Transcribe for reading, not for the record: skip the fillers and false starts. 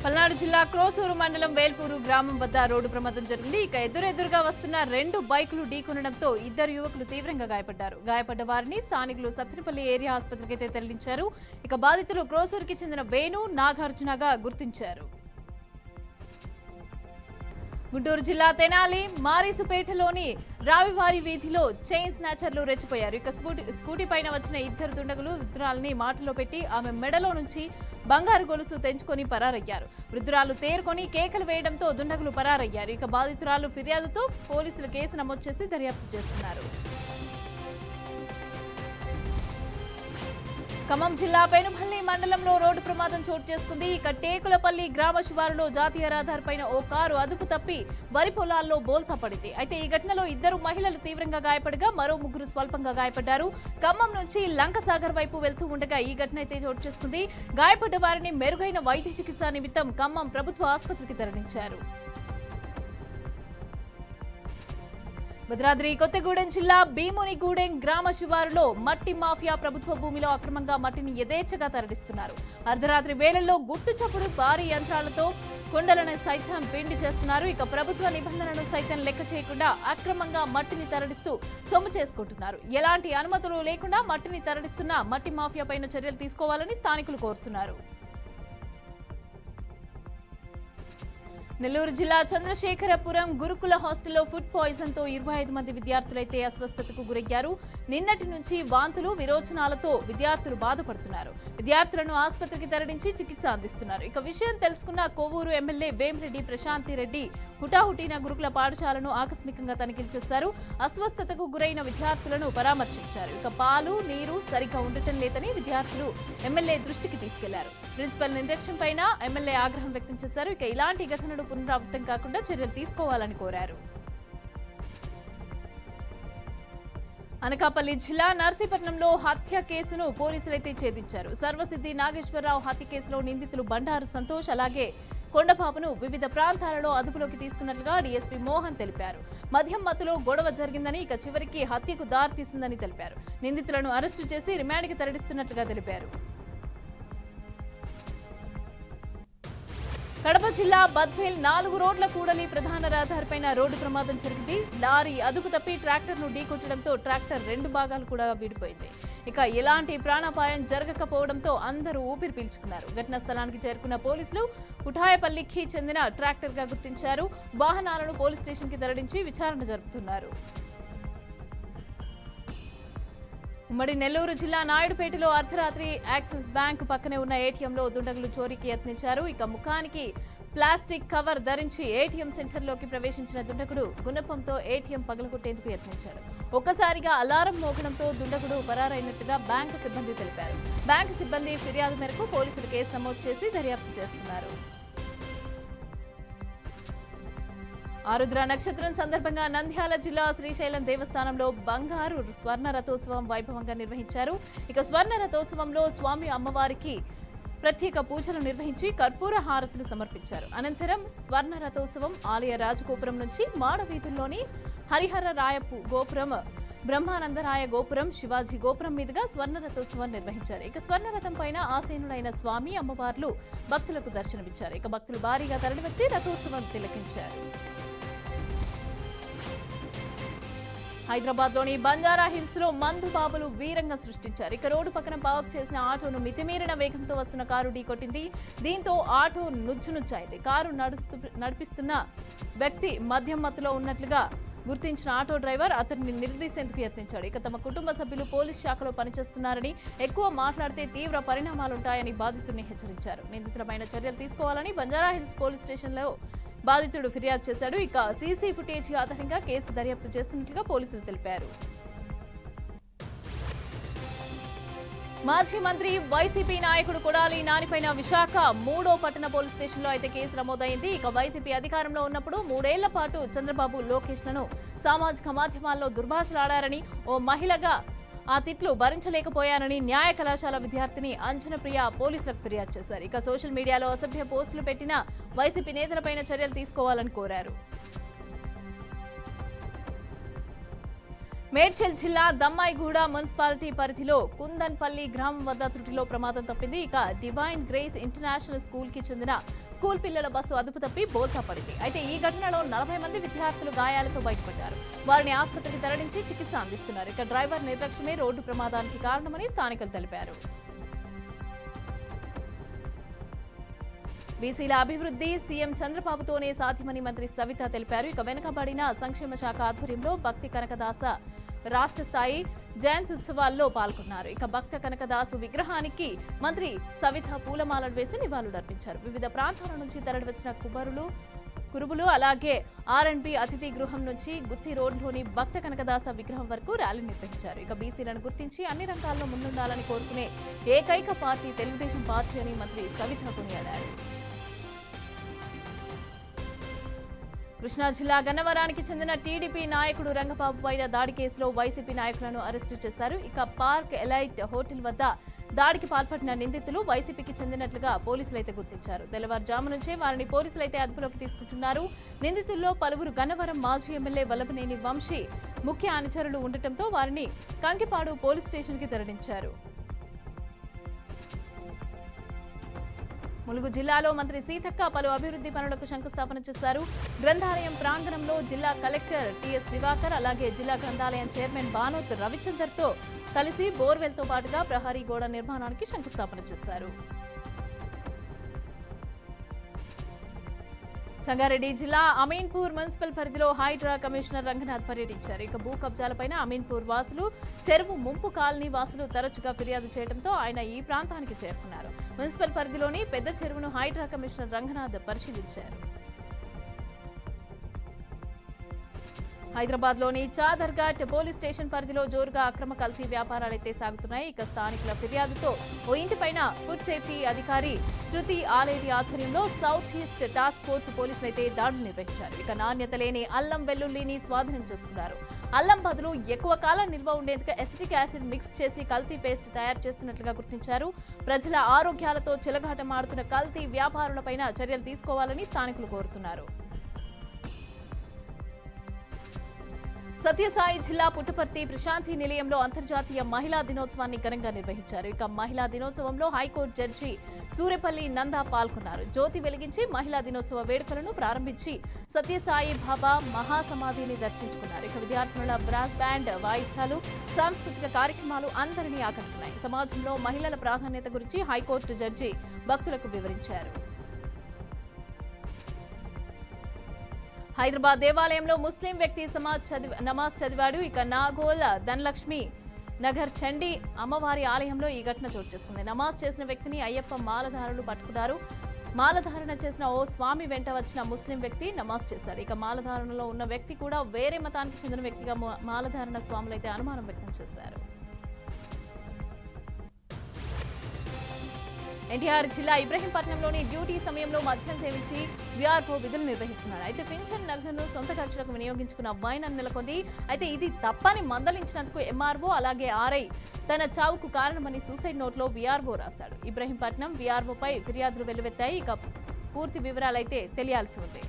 పల్నాడు జిల్లా క్రోసూరు మండలం వేల్పూరు గ్రామం వద్ద రోడ్డు ప్రమాదం జరిగింది. ఇక ఎదురెదురుగా వస్తున్న 2 బైకులు ఢీకొనడంతో 2 యువకులు తీవ్రంగా గాయపడ్డారు. గాయపడ్డ వారిని స్థానికులు సత్తెనపల్లి ఏరియా ఆసుపత్రికి అయితే తరలించారు. ఇక బాధితులు క్రోసూరుకి చెందిన వేణు, నాగార్జునగా గుర్తించారు. గుంటూరు జిల్లా తెనాలి మారిసుపేటలోని రావివారి వీధిలో చైన్ స్నాచర్లు రెచ్చిపోయారు. ఇక స్కూటీ పైన వచ్చిన 2 దుండగులు వృద్ధురాలని మాటలో పెట్టి ఆమె మెడలో నుంచి బంగారు గొలుసు తెంచుకొని పరారయ్యారు. వృద్ధురాలు తేరుకొని కేకలు వేయడంతో దుండగులు పరారయ్యారు. ఇక బాధితురాలు ఫిర్యాదుతో పోలీసులు కేసు నమోదు చేసి దర్యాప్తు చేస్తున్నారు. ఖమ్మం జిల్లా పెనుమల్లి మండలంలో రోడ్డు ప్రమాదం చోటు చేసుకుంది. ఇక టేకులపల్లి గ్రామ శివారులో జాతీయ రహదారిపైన ఓ కారు అదుపు తప్పి వరి పొలాల్లో బోల్తా పడింది. అయితే ఈ ఘటనలో 2 మహిళలు తీవ్రంగా గాయపడగా మరో 3 స్వల్పంగా గాయపడ్డారు. ఖమ్మం నుంచి లంకసాగర్ వైపు వెళ్తూ ఉండగా ఈ ఘటన అయితే చోటు చేసుకుంది. గాయపడ్డ వారిని మెరుగైన వైద్య చికిత్స నిమిత్తం ఖమ్మం ప్రభుత్వ ఆసుపత్రికి తరలించారు. భద్రాద్రి కొత్తగూడెం జిల్లా భీమునిగూడెం గ్రామ శివారులో మట్టి మాఫియా ప్రభుత్వ భూమిలో అక్రమంగా మట్టిని యథేచ్ఛగా తరలిస్తున్నారు. అర్ధరాత్రి వేళల్లో గుట్టు చప్పుడు భారీ యంత్రాలతో కొండలను సైతం పిండి చేస్తున్నారు. ఇక ప్రభుత్వ నిబంధనలను సైతం లెక్క చేయకుండా అక్రమంగా మట్టిని తరలిస్తూ సొమ్ము చేసుకుంటున్నారు. ఎలాంటి అనుమతులు లేకుండా మట్టిని తరలిస్తున్న మట్టి మాఫియా పైన చర్యలు తీసుకోవాలని స్థానికులు కోరుతున్నారు. నెల్లూరు జిల్లా చంద్రశేఖరపురం గురుకుల హాస్టల్లో ఫుడ్ పాయిజన్ తో 25 మంది విద్యార్థులైతే అస్వస్థతకు గురయ్యారు. నిన్నటి నుంచి వాంతులు, విరోచనాలతో విద్యార్థులు బాధపడుతున్నారు. విద్యార్థులను ఆసుపత్రికి తరలించి చికిత్స అందిస్తున్నారు. ఇక విషయం తెలుసుకున్న కోవూరు ఎమ్మెల్యే వేమిరెడ్డి ప్రశాంతి రెడ్డి హుటాహుటిన గురుకుల పాఠశాలను ఆకస్మికంగా తనిఖీలు చేశారు. అస్వస్థతకు గురైన విద్యార్థులను పరామర్శించారు. ఇక పాలు, నీరు సరిగ్గా ఉండటం లేదని విద్యార్థులు ఎమ్మెల్యే దృష్టికి తీసుకెళ్లారు. ప్రిన్సిపల్ నిర్లక్ష్యం పైన ఎమ్మెల్యే ఆగ్రహం వ్యక్తం చేశారు. ఇక ఇలాంటి ఘటనలు పునరావృతం కాకుండా చర్యలు తీసుకోవాలని కోరారు. అనకాపల్లి జిల్లా నర్సీపట్నంలో హత్య కేసును పోలీసులైతే ఛేదించారు. సర్వసిద్ధి నాగేశ్వరరావు హత్య కేసులో నిందితులు బండారు సంతోష్ అలాగే కొండబాబును వివిధ ప్రాంతాలలో అదుపులోకి తీసుకున్నట్లుగా డీఎస్పీ మోహన్ తెలిపారు. మద్యం మత్తులో గొడవ జరిగిందని, ఇక చివరికి హత్యకు దారితీసిందని తెలిపారు. నిందితులను అరెస్టు చేసి రిమాండ్కి తరలిస్తున్నట్లుగా తెలిపారు. కడప జిల్లా బద్వేల్ 4 రోడ్ల కూడలి ప్రధాన రహదారిపైన రోడ్డు ప్రమాదం జరిగింది. లారీ అదుపు తప్పి ట్రాక్టర్ను ఢీకొట్టడంతో ట్రాక్టర్ 2 భాగాలు కూడా విడిపోయింది. ఇక ఎలాంటి ప్రాణాపాయం జరగకపోవడంతో అందరూ ఊపిరి పీల్చుకున్నారు. ఘటనా స్థలానికి చేరుకున్న పోలీసులు పుఠాయపల్లికి చెందిన ట్రాక్టర్ గా గుర్తించారు. వాహనాలను పోలీస్ స్టేషన్ కి తరలించి విచారణ జరుపుతున్నారు. ఉమ్మడి నెల్లూరు జిల్లా నాయుడుపేటలో అర్ధరాత్రి యాక్సిస్ బ్యాంక్ పక్కనే ఉన్న ఏటీఎంలో దుండగులు చోరీకి యత్నించారు. ఇక ముఖానికి ప్లాస్టిక్ కవర్ ధరించి ఏటీఎం సెంటర్లోకి ప్రవేశించిన దుండగుడు గుణపంతో ఏటీఎం పగలగొట్టేందుకు యత్నించాడు. ఒక్కసారిగా అలారం మోగడంతో దుండగుడు పరారైనట్టుగా బ్యాంకు సిబ్బంది తెలిపారు. బ్యాంకు సిబ్బంది ఫిర్యాదు మేరకు పోలీసులు కేసు నమోదు చేసి దర్యాప్తు చేస్తున్నారు. ఆరుద్ర నక్షత్రం సందర్భంగా నంద్యాల జిల్లా శ్రీశైలం దేవస్థానంలో బంగారు స్వర్ణ రథోత్సవం వైభవంగా నిర్వహించారు. ఇక స్వర్ణ రథోత్సవంలో స్వామి అమ్మవారికి ప్రత్యేక పూజలు నిర్వహించి కర్పూర హారతులు సమర్పించారు. అనంతరం స్వర్ణ రథోత్సవం ఆలయ రాజగోపురం నుంచి మాడవీధుల్లోని హరిహర రాయపు గోపురం, బ్రహ్మానందరాయ గోపురం, శివాజీ గోపురం మీదుగా స్వర్ణ రథోత్సవం నిర్వహించారు. ఇక స్వర్ణ రథం పైన ఆసీనులైన స్వామి అమ్మవార్లు భక్తులకు దర్శనమిచ్చారు. ఇక భక్తులు భారీగా తరలివచ్చి రథోత్సవం తిలకించారు. హైదరాబాద్ లోని బంజారా హిల్స్ లో మందు బాబులు వీరంగా సృష్టించారు. ఇక రోడ్డు పక్కన పార్క్ చేసిన ఆటోను మితిమీరిన వేగంతో వస్తున్న కారు ఢీకొట్టింది. దీంతో ఆటో నుజ్జునుజ్జాయింది. కారు నడిపిస్తున్న వ్యక్తి మద్యం మత్తులో ఉన్నట్లుగా గుర్తించిన ఆటో డ్రైవర్ అతన్ని నిలదీసేందుకు యత్నించాడు. ఇక తమ కుటుంబ సభ్యులు పోలీస్ శాఖలో పనిచేస్తున్నారని, ఎక్కువ మాట్లాడితే తీవ్ర పరిణామాలుంటాయని బాధితుడిని హెచ్చరించారు. నిందితులపైన చర్యలు తీసుకోవాలని బంజారా హిల్స్ పోలీస్ స్టేషన్లో బాధితుడు ఫిర్యాదు చేశాడు. ఇక సీసీ ఫుటేజ్ ఆధారంగా కేసు దర్యాప్తు చేస్తున్నట్లుగా పోలీసులు తెలిపారు. మాజీ మంత్రి వైసీపీ నాయకుడు కొడాలి నానిపైన విశాఖ 3వ పట్టణ పోలీస్ స్టేషన్లో అయితే కేసు నమోదైంది. ఇక వైసీపీ అధికారంలో ఉన్నప్పుడు 3 ఏళ్ల పాటు చంద్రబాబు, లోకేష్లను సామాజిక మాధ్యమాల్లో దుర్భాషలాడారని, ఓ మహిళగా ఆ తిట్లు భరించలేకపోయానని న్యాయ కళాశాల విద్యార్థిని అంజనప్రియ పోలీసులకు ఫిర్యాదు చేశారు. ఇక సోషల్ మీడియాలో అసభ్య పోస్టులు పెట్టిన వైసీపీ నేతలపైన చర్యలు తీసుకోవాలని కోరారు. మేడ్చల్ జిల్లా దమ్మాయిగూడ మున్సిపాలిటీ పరిధిలో కుందన్పల్లి గ్రామం వద్ద త్రుటిలో ప్రమాదం తప్పింది. ఇక డివైన్ గ్రేస్ ఇంటర్నేషనల్ స్కూల్ కి చెందిన స్కూల్ పిల్లల బస్సు అదుపు తప్పి బోల్తా పడింది. అయితే ఈ ఘటనలో 40 మంది విద్యార్థులు గాయాలతో బయటపడ్డారు. వారిని ఆసుపత్రికి తరలించి చికిత్స అందిస్తున్నారు. ఇక డ్రైవర్ నిర్లక్ష్యమే రోడ్డు ప్రమాదానికి కారణమని స్థానికులు తెలిపారు. బీసీల అభివృద్ధి సీఎం చంద్రబాబుతోనే సాధ్యమని మంత్రి సవిత తెలిపారు. ఇక వెనుకబడిన సంక్షేమ శాఖ ఆధ్వర్యంలో భక్తి కనకదాస రాష్ట్ర స్థాయి జయంత్యుత్సవాల్లో పాల్గొన్నారు. ఇక భక్త కనకదాసు విగ్రహానికి మంత్రి సవిత పూలమాలలు వేసి నివాళులర్పించారు. వివిధ ప్రాంతాల నుంచి తరలివచ్చిన కురుబులు అలాగే R&B అతిథి గృహం నుంచి గుత్తి రోడ్లోని భక్త కనకదాస విగ్రహం వరకు ర్యాలీ నిర్వహించారు. ఇక బీసీలను గుర్తించి అన్ని రంగాల్లో ముందుండాలని కోరుకునే ఏకైక పార్టీ తెలుగుదేశం పార్టీ అని మంత్రి సవిత కొనియాడారు. కృష్ణా జిల్లా గన్నవరానికి చెందిన టీడీపీ నాయకుడు రంగబాబు పైన దాడి కేసులో వైసీపీ నాయకులను అరెస్టు చేశారు. ఇక పార్క్ ఎలైట్ హోటల్ వద్ద దాడికి పాల్పడిన నిందితులు వైసీపీకి చెందినట్లుగా పోలీసులైతే గుర్తించారు. తెల్లవారుజాము నుంచే వారిని పోలీసులైతే అదుపులోకి తీసుకుంటున్నారు. నిందితుల్లో పలువురు గన్నవరం మాజీ ఎమ్మెల్యే వల్లభనేని వంశీ ముఖ్య అనుచరులు ఉండటంతో వారిని కంకిపాడు పోలీస్ స్టేషన్ కి తరలించారు. ములుగు జిల్లాలో మంత్రి సీతక్క పలు అభివృద్ధి పనులకు శంకుస్థాపన చేశారు. గ్రంథాలయం ప్రాంగణంలో జిల్లా కలెక్టర్ టిఎస్ దివాకర్ అలాగే జిల్లా గ్రంథాలయం చైర్మన్ బానోత్ రవిచందర్తో కలిసి బోర్వెల్తో పాటుగా ప్రహరీ గోడ నిర్మాణానికి శంకుస్థాపన చేశారు. సంగారెడ్డి జిల్లా అమీన్పూర్ మున్సిపల్ పరిధిలో హైడ్రా కమిషనర్ రంగనాథ్ పర్యటించారు. ఇక భూ కబ్జాలపైన అమీన్పూర్ వాసులు, చెరువు ముంపు కాలనీ వాసులు తరచుగా ఫిర్యాదు చేయడంతో ఆయన ఈ ప్రాంతానికి చేరుకున్నారు. మున్సిపల్ పరిధిలోని పెద్ద చెరువును హైడ్రా కమిషనర్ రంగనాథ్ పరిశీలించారు. హైదరాబాద్ లోని చాదర్ఘాట్ పోలీస్ స్టేషన్ పరిధిలో జోరుగా అక్రమ కల్తీ వ్యాపారాలైతే సాగుతున్నాయి. ఇక స్థానికుల ఫిర్యాదుతో ఓ ఇంటిపైన ఫుడ్ సేఫ్టీ అధికారి శృతి ఆలేరి ఆధ్వర్యంలో సౌత్ ఈస్ట్ టాస్క్ ఫోర్స్ పోలీసులైతే దాడులు నిర్వహించారు. ఇక నాణ్యత లేని అల్లం వెల్లుల్లిని స్వాధీనం చేసుకున్నారు. అల్లం బదులు ఎక్కువ కాలం నిల్వ ఉండేందుకు ఎసిటిక్ యాసిడ్ మిక్స్ చేసి కల్తీ పేస్ట్ తయారు చేస్తున్నట్లుగా గుర్తించారు. ప్రజల ఆరోగ్యాలతో చెలగాటమాడుతున్న కల్తీ వ్యాపారులపైన చర్యలు తీసుకోవాలని స్థానికులు కోరుతున్నారు. సత్యసాయి జిల్లా పుట్టపర్తి ప్రశాంతి నిలయంలో అంతర్జాతీయ మహిళా దినోత్సవాన్ని ఘనంగా నిర్వహించారు. ఇక మహిళా దినోత్సవంలో హైకోర్టు జడ్జి సూర్యపల్లి నందా పాల్గొన్నారు. జ్యోతి వెలిగించి మహిళా దినోత్సవ వేడుకలను ప్రారంభించి సత్యసాయి బాబా మహాసమాధిని దర్శించుకున్నారు. ఇక విద్యార్థుల బ్రాస్ బ్యాండ్ వాయిద్యాలు, సాంస్కృతిక కార్యక్రమాలు అందరినీ ఆకట్టుకున్నాయి. సమాజంలో మహిళల ప్రాధాన్యత గురించి హైకోర్టు జడ్జి భక్తులకు వివరించారు. హైదరాబాద్ దేవాలయంలో ముస్లిం వ్యక్తి నమాజ్ చదివాడు. ఇక నాగోల్ ధనలక్ష్మి నగర్ చండీ అమ్మవారి ఆలయంలో ఈ ఘటన చోటు చేసుకుంది. నమాజ్ చేసిన వ్యక్తిని అయ్యప్ప మాలధారులు పట్టుకున్నారు. మాలధారణ చేసిన ఓ స్వామి వెంట వచ్చిన ముస్లిం వ్యక్తి నమాజ్ చేశాడు. ఇక మాలధారణలో ఉన్న వ్యక్తి కూడా వేరే మతానికి చెందిన వ్యక్తిగా మాలధారణ స్వాములైతే అనుమానం వ్యక్తం చేశారు. ఎన్టీఆర్ జిల్లా ఇబ్రహీంపట్నంలోని డ్యూటీ సమయంలో మద్యం సేవించి వీఆర్ఓ విధులు నిర్వహిస్తున్నాడు. అయితే పింఛన్ నగదును సొంత ఖర్చులకు వినియోగించుకున్న వైనం నెలకొంది. అయితే ఇది తప్పని మందలించినందుకు ఎంఆర్ఓ అలాగే ఆర్ఐ తన చావుకు కారణమని సూసైడ్ నోట్లో వీఆర్ఓ రాశాడు. ఇబ్రహీంపట్నం వీఆర్ఓపై ఫిర్యాదులు వెల్లువెత్తాయి. ఇక పూర్తి వివరాలైతే తెలియాల్సి ఉంది.